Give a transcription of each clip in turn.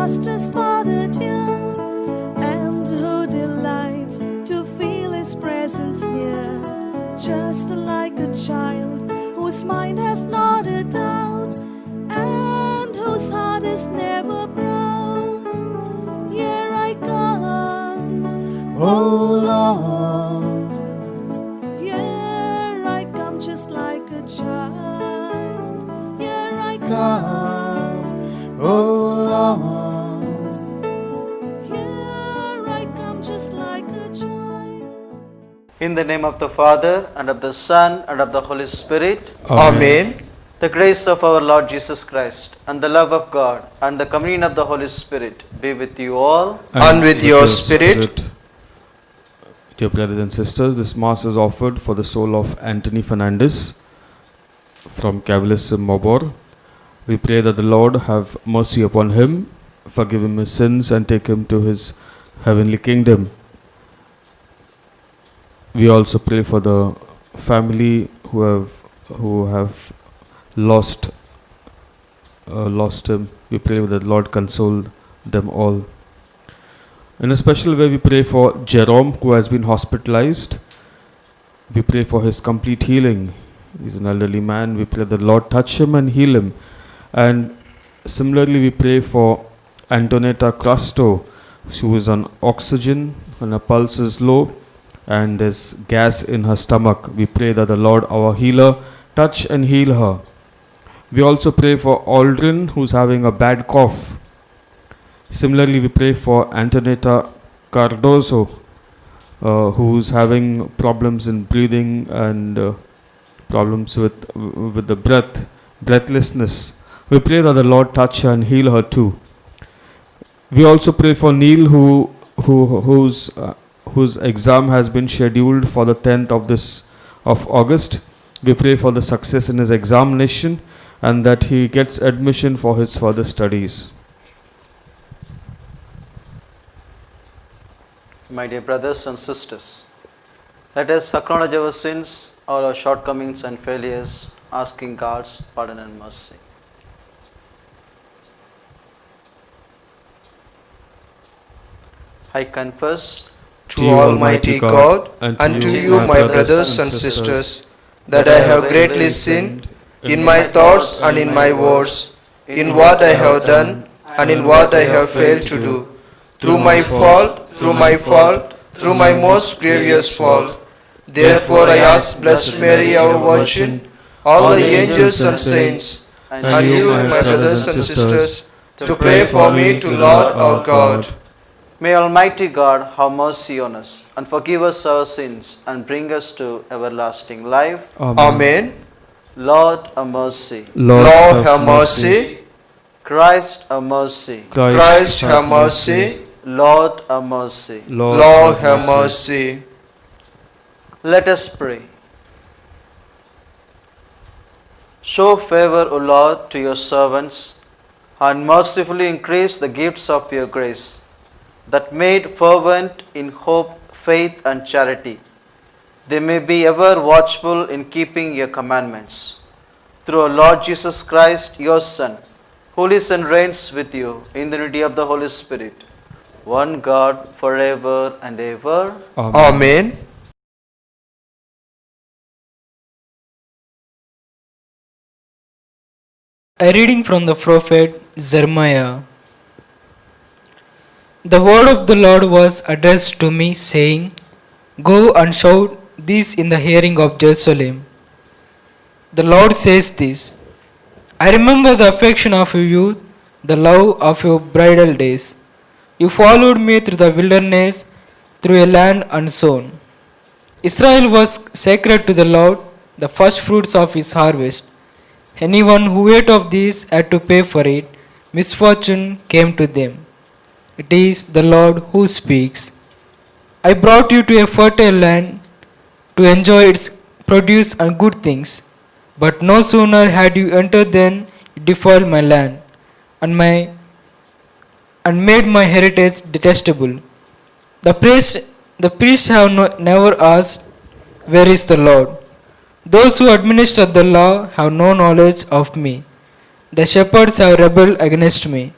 Master's Father dear, and who delights to feel His presence near, just like a child whose mind has not a doubt, and whose heart is never proud. Here I come, Oh Lord, here I come just like a child. Here I come, oh Lord. here I come just like a child. In the name of the Father, and of the Son, and of the Holy Spirit. Amen. The grace of our Lord Jesus Christ, and the love of God, and the communion of the Holy Spirit be with you all. And with your spirit. Dear brothers and sisters, this Mass is offered for the soul of Anthony Fernandez from Cavalisim, Mobor. We pray that the Lord have mercy upon him, forgive him his sins, and take him to his heavenly kingdom. We also pray for the family who have lost him. We pray that the Lord console them all. In a special way, we pray for Jerome, who has been hospitalized. We pray for his complete healing. He's an elderly man. We pray that the Lord touch him and heal him. And similarly, we pray for Antonetta Crasto. She was on oxygen and her pulse is low and there's gas in her stomach. We pray that the Lord, our healer, touch and heal her. We also pray for Aldrin, who's having a bad cough. Similarly, we pray for Antonetta Cardoso, who's having problems in breathing and problems with the breathlessness. We pray that the Lord touch her and heal her too. We also pray for Neil, whose exam has been scheduled for the 10th of August. We pray for the success in his examination and that he gets admission for his further studies. My dear brothers and sisters, let us acknowledge our sins, all our shortcomings and failures, asking God's pardon and mercy. I confess To Almighty God and to you, my brothers and sisters, that I have greatly sinned in my thoughts and in my words, in what I have done and in what I have failed to do, through my most grievous fault. Therefore I ask Blessed Mary, our Virgin, all the angels and saints, and you, my brothers and sisters, to pray for me to Lord our God. May Almighty God have mercy on us and forgive us our sins and bring us to everlasting life. Amen. Lord, have mercy. Lord, have mercy. Christ, have mercy. Christ, have mercy. Lord, have mercy. Lord, have mercy. Let us pray. Show favor, O Lord, to your servants, and mercifully increase the gifts of your grace, that made fervent in hope, faith, and charity, they may be ever watchful in keeping your commandments. Through our Lord Jesus Christ, your Son, who lives and reigns with you in the unity of the Holy Spirit, one God, forever and ever. Amen. A reading from the prophet Jeremiah. The word of the Lord was addressed to me, saying, Go and shout this in the hearing of Jerusalem. The Lord says this, I remember the affection of your youth, the love of your bridal days. You followed me through the wilderness, through a land unsown. Israel was sacred to the Lord, the first fruits of his harvest. Anyone who ate of these had to pay for it. Misfortune came to them. It is the Lord who speaks. I brought you to a fertile land to enjoy its produce and good things. But no sooner had you entered than you defiled my land and made my heritage detestable. The priests have never asked, Where is the Lord? Those who administer the law have no knowledge of me. The shepherds have rebelled against me.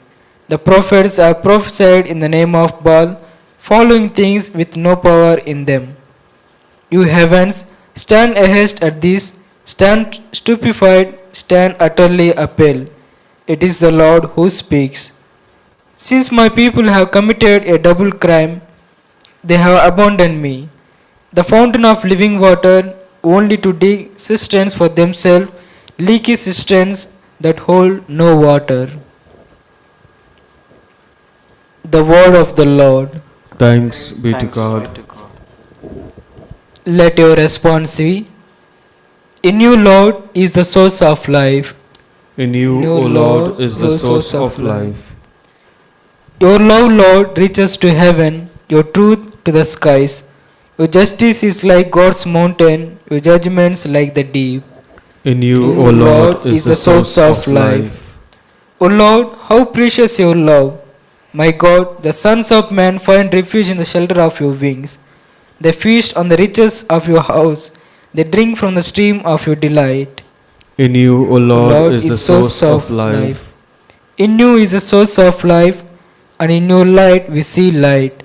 The prophets have prophesied in the name of Baal, following things with no power in them. You heavens, stand ahashed at this, stand stupefied, stand utterly appalled. It is the Lord who speaks. Since my people have committed a double crime, they have abandoned me, the fountain of living water, only to dig cisterns for themselves, leaky cisterns that hold no water. The word of the Lord. Thanks be to Thanks God. be to God. Let your response be, in you, Lord, is the source of life. In you, You, O Lord, Lord, is the source of life. Your love, Lord, reaches to heaven, your truth to the skies. Your justice is like God's mountain, your judgments like the deep. In you, You, O Lord, is the source of life. O Lord, how precious your love! My God, the sons of men find refuge in the shelter of your wings. They feast on the riches of your house. They drink from the stream of your delight. In you, O Lord, Lord, is the is source source of of life. In you is the source of life, and in your light we see light.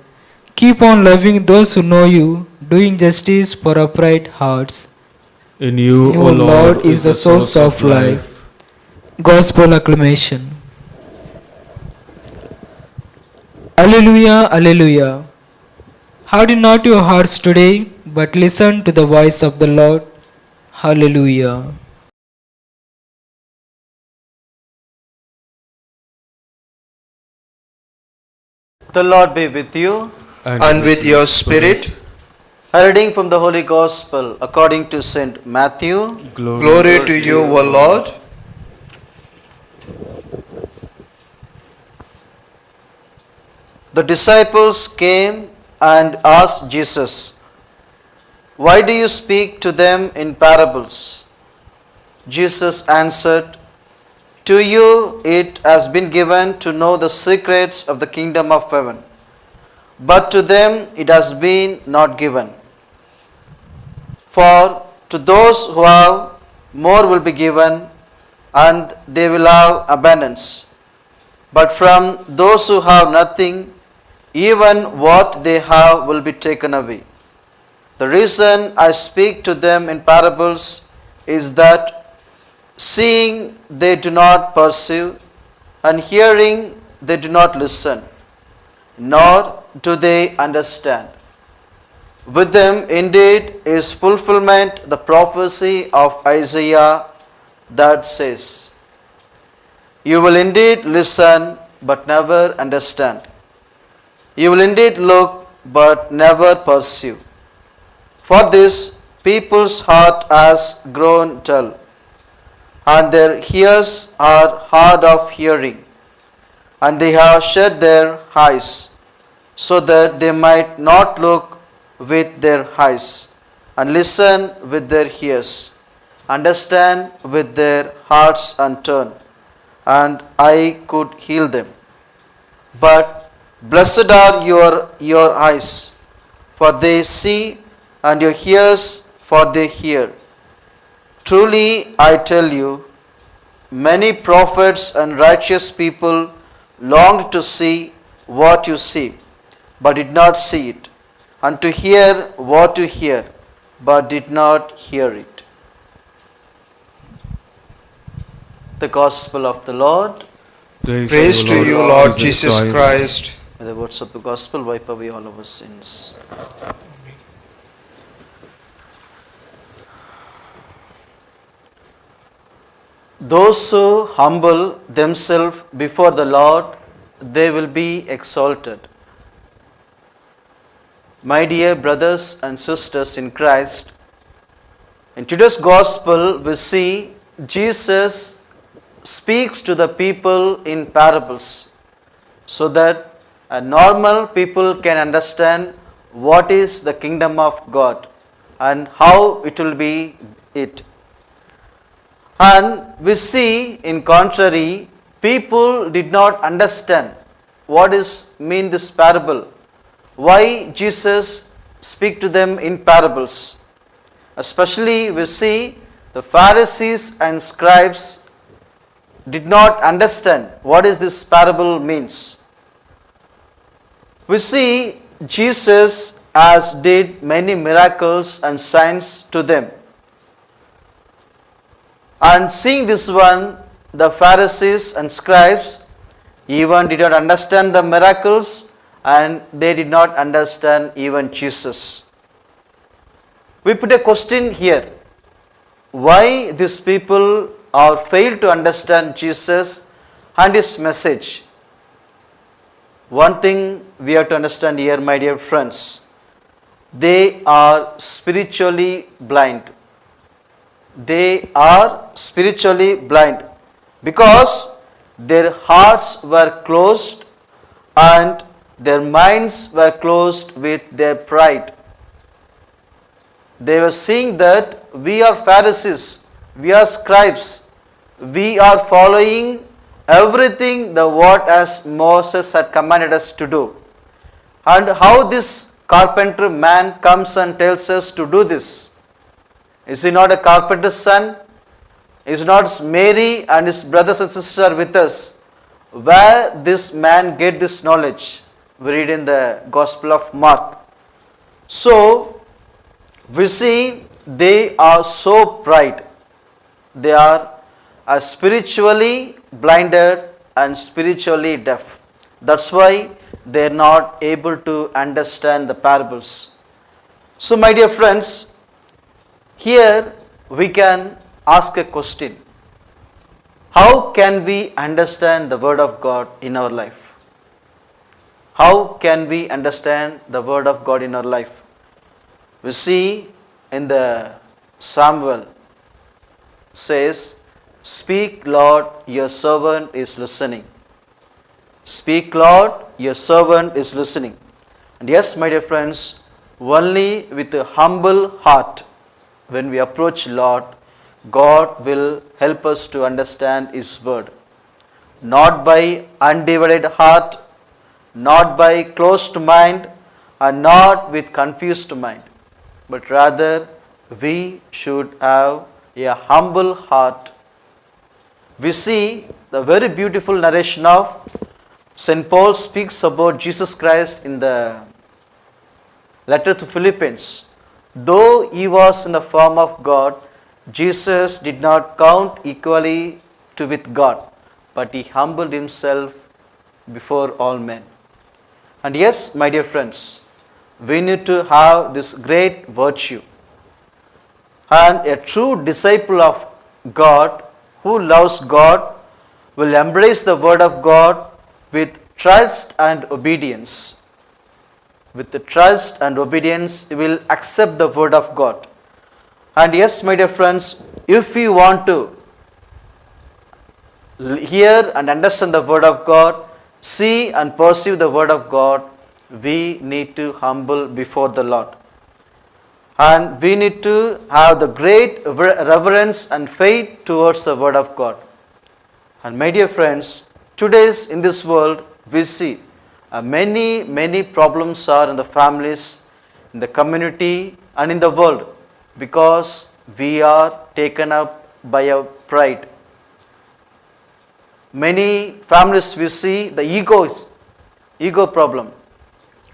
Keep on loving those who know you, doing justice for upright hearts. In you, You, O Lord, is the source of life. Gospel acclamation. Alleluia, Alleluia. Harden not your hearts today, but listen to the voice of the Lord. Hallelujah. The Lord be with you. And with your spirit. A reading from the Holy Gospel according to St. Matthew. Glory to you, O Lord. The disciples came and asked Jesus, "Why do you speak to them in parables?" Jesus answered, "To you it has been given to know the secrets of the kingdom of heaven, but to them it has been not given. For to those who have, more will be given, and they will have abundance. But from those who have nothing, even what they have will be taken away. The reason I speak to them in parables is that seeing they do not perceive, and hearing they do not listen, nor do they understand. With them indeed is fulfillment the prophecy of Isaiah that says, You will indeed listen, but never understand. You will indeed look, but never perceive. For this people's heart has grown dull, and their ears are hard of hearing, and they have shut their eyes, so that they might not look with their eyes, and listen with their ears, understand with their hearts, and turn, and I could heal them. But blessed are your eyes, for they see, and your ears, for they hear. Truly I tell you, many prophets and righteous people longed to see what you see, but did not see it, and to hear what you hear, but did not hear it. The Gospel of the Lord. Praise to you, Lord Jesus Christ. May the words of the Gospel wipe away all our sins. Those who humble themselves before the Lord, they will be exalted. My dear brothers and sisters in Christ, in today's Gospel we see Jesus speaks to the people in parables so that a normal people can understand what is the kingdom of God and how it will be it. And we see in contrary, people did not understand what is mean this parable. Why Jesus speak to them in parables. Especially we see the Pharisees and scribes did not understand what is this parable means. We see Jesus as did many miracles and signs to them. And seeing this one, the Pharisees and scribes even did not understand the miracles, and they did not understand even Jesus. We put a question here. Why these people are failed to understand Jesus and his message? One thing we have to understand here, my dear friends, they are spiritually blind. They are spiritually blind because their hearts were closed and their minds were closed with their pride. They were seeing that we are Pharisees, we are scribes, we are following everything the what as Moses had commanded us to do. And how this carpenter man comes and tells us to do this? Is he not a carpenter's son? Is not Mary and his brothers and sisters are with us? Where this man get this knowledge? We read in the Gospel of Mark. So, we see they are so pride. They are spiritually blinded and spiritually deaf. That's why they are not able to understand the parables. So, my dear friends, here we can ask a question. How can we understand the Word of God in our life? How can we understand the Word of God in our life? We see in the Samuel says, "Speak, Lord, your servant is listening." Speak, Lord, your servant is listening. And yes, my dear friends, only with a humble heart, when we approach Lord, God will help us to understand His word. Not by undivided heart, not by closed mind, and not with confused mind, but rather we should have a humble heart. We see the very beautiful narration of St. Paul speaks about Jesus Christ in the letter to Philippians. Though he was in the form of God, Jesus did not count equally with God, but he humbled himself before all men. And yes, my dear friends, we need to have this great virtue. And a true disciple of God who loves God will embrace the word of God with trust and obedience. With the trust and obedience, he will accept the word of God. And yes, my dear friends, if we want to hear and understand the word of God, see and perceive the word of God, we need to humble before the Lord. And we need to have the great reverence and faith towards the word of God. And my dear friends, today's in this world, we see many problems are in the families, in the community, and in the world, because we are taken up by a pride. Many families we see the ego problem.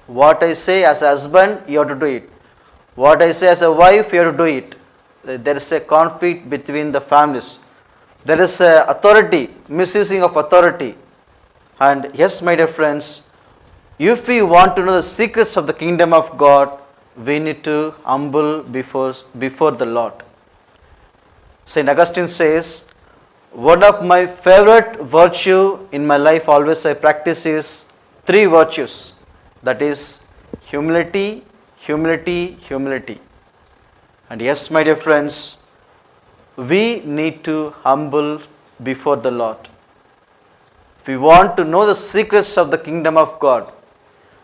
What I say as a husband, you have to do it. What I say as a wife, you have to do it. There is a conflict between the families. There is authority, misusing of authority. And yes, my dear friends, if we want to know the secrets of the kingdom of God, we need to humble before the Lord. St. Augustine says, one of my favorite virtue in my life always I practice is 3 virtues. That is humility, humility, humility. And yes, my dear friends, we need to humble before the Lord. If we want to know the secrets of the kingdom of God,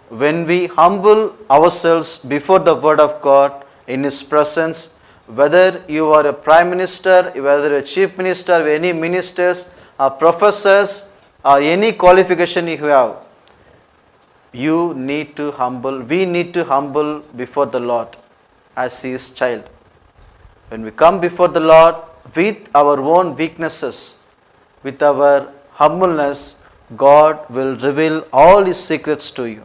when we humble ourselves before the word of God in His presence, whether you are a prime minister, whether a chief minister, any ministers or professors or any qualification you have, you need to humble, we need to humble before the Lord as His child. When we come before the Lord with our own weaknesses, with our humbleness, God will reveal all His secrets to you.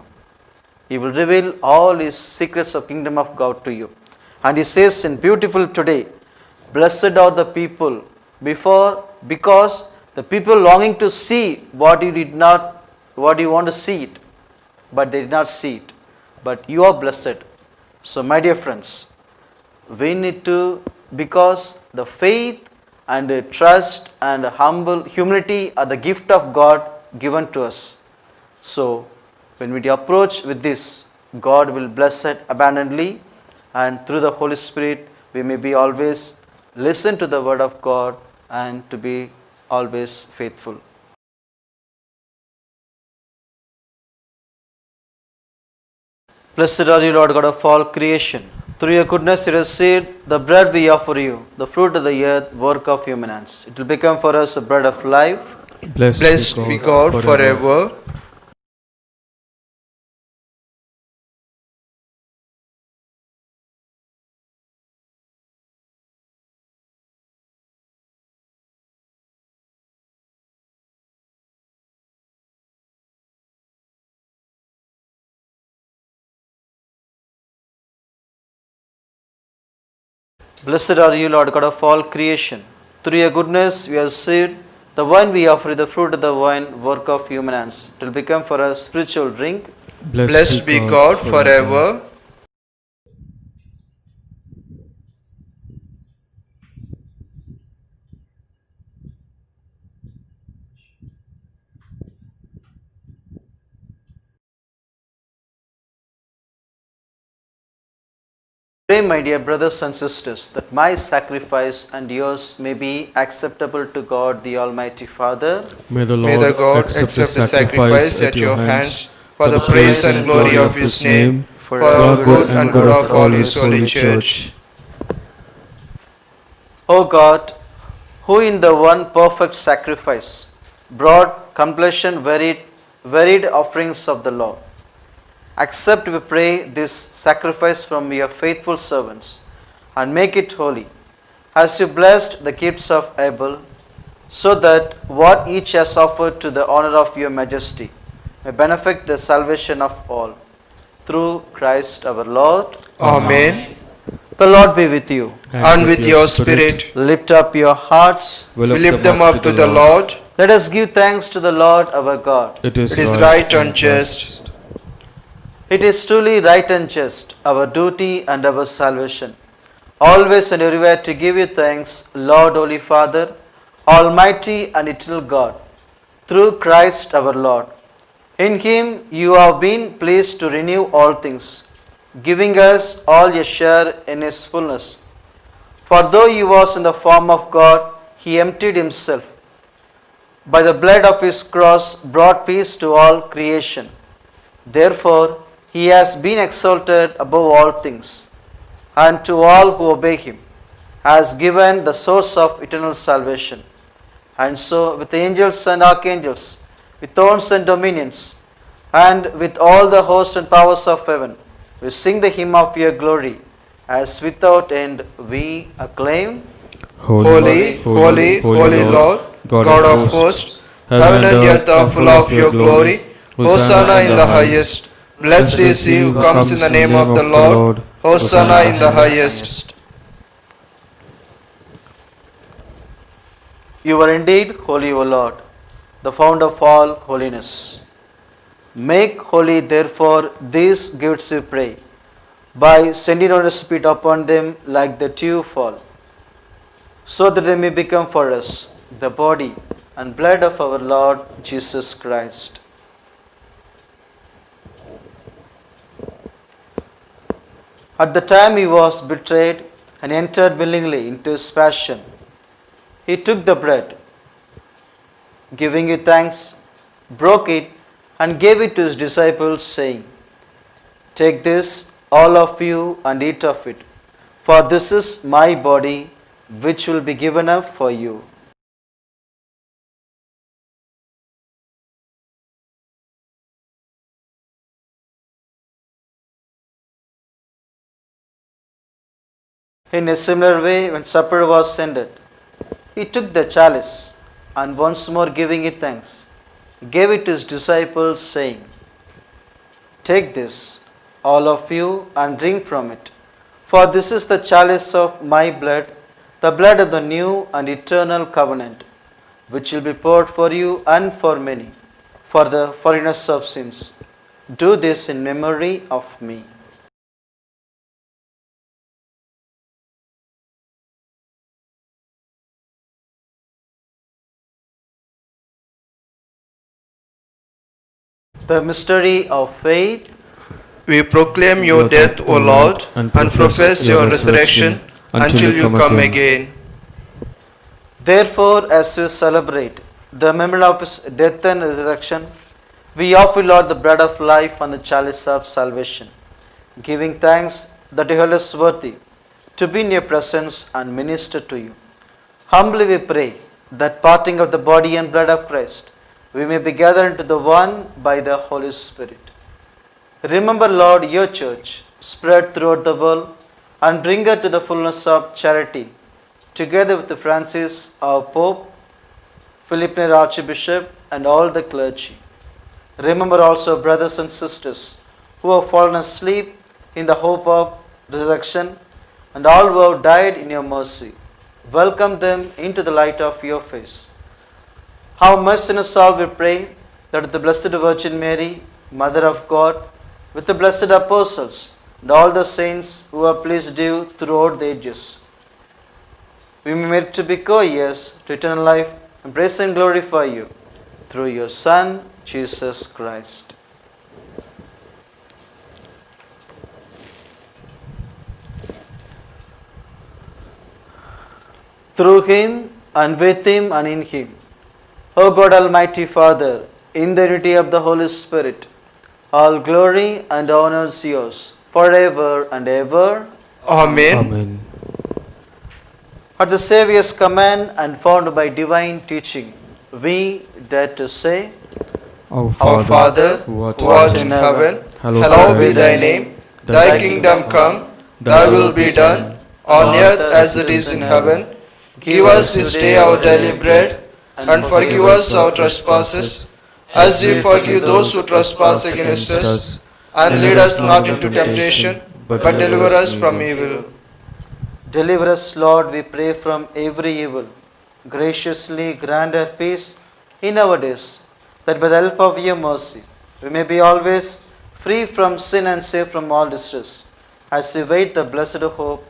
He will reveal all His secrets of kingdom of God to you. And He says in beautiful today, blessed are the people because the people longing to see what you want to see it, but they did not see it. But you are blessed. So my dear friends, we need to, because the faith and the trust and the humility are the gift of God given to us. So when we approach with this, God will bless it abundantly, and through the Holy Spirit we may be always listen to the word of God and to be always faithful. Blessed are you, Lord God of all creation. Through your goodness you received the bread we offer you, the fruit of the earth, work of human hands. It will become for us the bread of life. Blessed be God forever. Blessed are you, Lord God of all creation. Through your goodness we have received the wine we offer you, the fruit of the vine, work of human hands. It will become for us spiritual drink. Blessed be God forever. Pray, my dear brothers and sisters, that my sacrifice and yours may be acceptable to God the Almighty Father. May the May Lord the God accept the sacrifice at your hands for the praise and glory of His name, for our good and good of all His holy church. O God, who in the one perfect sacrifice brought completion varied offerings of the law, accept, we pray, this sacrifice from your faithful servants and make it holy, as you blessed the gifts of Abel, so that what each has offered to the honor of your majesty may benefit the salvation of all. Through Christ our Lord. Amen. The Lord be with you. And with your spirit, Lift up your hearts. we lift them up to the Lord. Let us give thanks to the Lord our God. It It is right and just. It is truly right and just, our duty and our salvation, always and everywhere to give you thanks, Lord, Holy Father, Almighty and eternal God, through Christ our Lord. In Him you have been pleased to renew all things, giving us all a share in His fullness. For though He was in the form of God, He emptied Himself. By the blood of His cross brought peace to all creation. Therefore, He has been exalted above all things, and to all who obey Him, has given the source of eternal salvation. And so, with angels and archangels, with thrones and dominions, and with all the hosts and powers of heaven, we sing the hymn of your glory, as without end we acclaim. Holy, holy, holy Lord, God of hosts, heaven and earth are full of your glory. Hosanna in the highest. Blessed is he who comes in the name of the Lord. Hosanna in the highest. You are indeed holy, O Lord, the fount of all holiness. Make holy, therefore, these gifts, we pray, by sending on your Spirit upon them like the dew fall, so that they may become for us the body and blood of our Lord Jesus Christ. At the time he was betrayed and entered willingly into his passion, he took the bread, giving you thanks, broke it, and gave it to his disciples, saying, "Take this, all of you, and eat of it, for this is my body, which will be given up for you." In a similar way, when supper was ended, he took the chalice, and once more giving it thanks, gave it to his disciples, saying, "Take this, all of you, and drink from it. For this is the chalice of my blood, the blood of the new and eternal covenant, which will be poured for you and for many, for the forgiveness of sins. Do this in memory of me." The mystery of faith. We proclaim your death, O Lord, and profess your resurrection until you come again. Therefore, as we celebrate the memory of his death and resurrection, we offer, Lord, the bread of life and the chalice of salvation, giving thanks that you held us worthy to be in your presence and minister to you. Humbly we pray that parting of the body and blood of Christ, we may be gathered into the one by the Holy Spirit. Remember, Lord, your church spread throughout the world and bring her to the fullness of charity, together with Francis, our Pope, Philip Neri, Archbishop, and all the clergy. Remember also brothers and sisters who have fallen asleep in the hope of resurrection, and all who have died in your mercy. Welcome them into the light of your face. Have mercy on us all, we pray, that with the Blessed Virgin Mary, Mother of God, with the blessed apostles and all the saints who have pleased you throughout the ages, we may merit to be co-heirs to eternal life and praise and glorify you through your Son, Jesus Christ. Through him and with him and in him, O God Almighty Father, in the unity of the Holy Spirit, all glory and honor is yours forever and ever. Amen. Amen. At the Saviour's command and found by divine teaching, we dare to say, Our Father, who art in heaven, hallowed be thy name. Thy kingdom come, thy will be done, on earth as it is in heaven. Give us this day our daily bread, and forgive us our trespasses, as we forgive those who trespass against us. And lead us not into temptation, but deliver us from evil. Deliver us, Lord, we pray, from every evil. Graciously grant our peace in our days, that by the help of your mercy, we may be always free from sin and safe from all distress, as we wait the blessed hope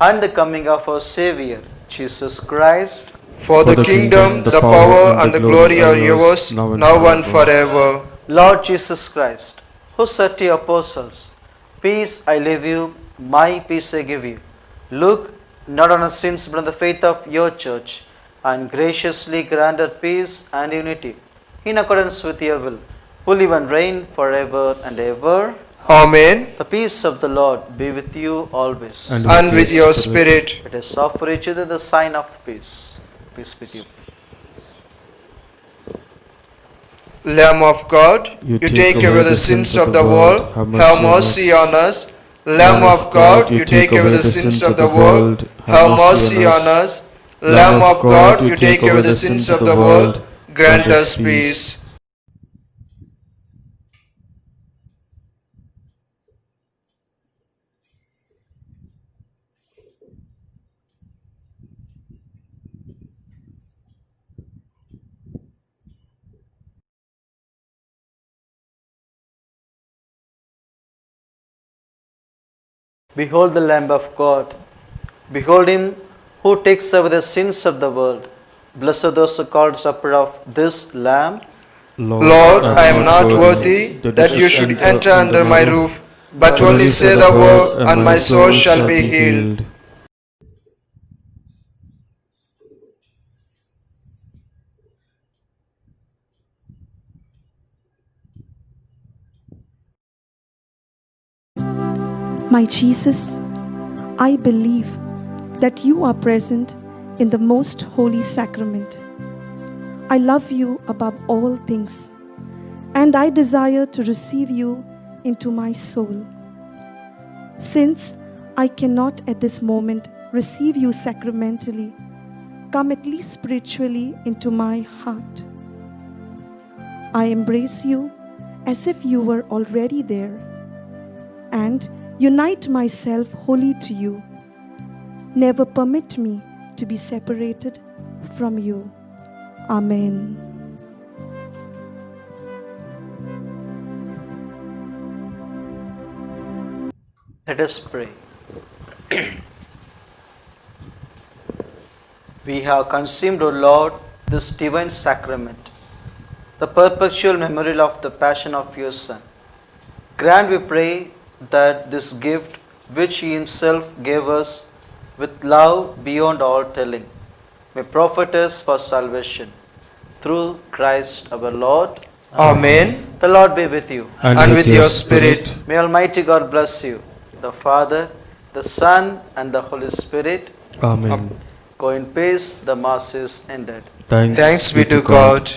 and the coming of our Savior, Jesus Christ. For the kingdom, the power, and the glory are yours, now and forever. Lord Jesus Christ, who said to your apostles, "Peace I leave you, my peace I give you," look not on our sins but on the faith of your church, and graciously grant her peace and unity, in accordance with your will, who live and reign forever and ever. Amen. The peace of the Lord be with you always. And with your spirit. Let us offer each other the sign of peace. Peace with you. Lamb of God, you take away the sins of the world, have mercy on us. Lamb of God, you take away the sins of the world, have mercy on us. Lamb of God, you take away the sins of the world, grant us peace. Behold the Lamb of God. Behold him who takes away the sins of the world. Blessed are those who are called supper of this Lamb. Lord, I am not worthy that you should enter under my roof, but only say the word, and my soul shall be healed. My Jesus, I believe that you are present in the most holy sacrament. I love you above all things, and I desire to receive you into my soul. Since I cannot at this moment receive you sacramentally, come at least spiritually into my heart. I embrace you as if you were already there and unite myself wholly to you. Never permit me to be separated from you. Amen. Let us pray. We have consumed, O Lord, this divine sacrament, the perpetual memorial of the passion of your Son. Grant, we pray, that this gift which He Himself gave us with love beyond all telling may profit us for salvation. Through Christ our Lord. Amen. The Lord be with you. And with your spirit. May Almighty God bless you, the Father, the Son, and the Holy Spirit. Amen. Go in peace, the Mass is ended. Thanks be to God.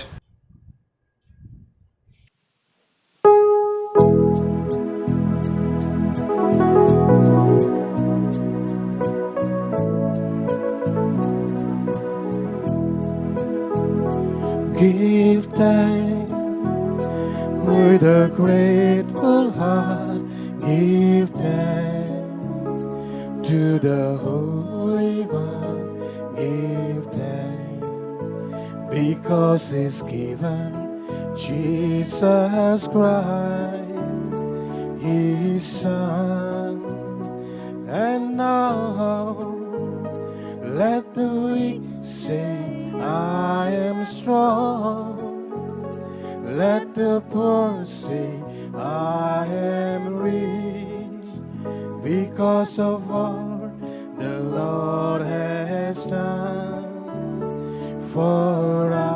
Give thanks with a grateful heart. Give thanks to the Holy One. Give thanks because He's given Jesus Christ, His Son. And now let the weak say, I am strong. Let the poor say, I am rich, because of what the Lord has done for us.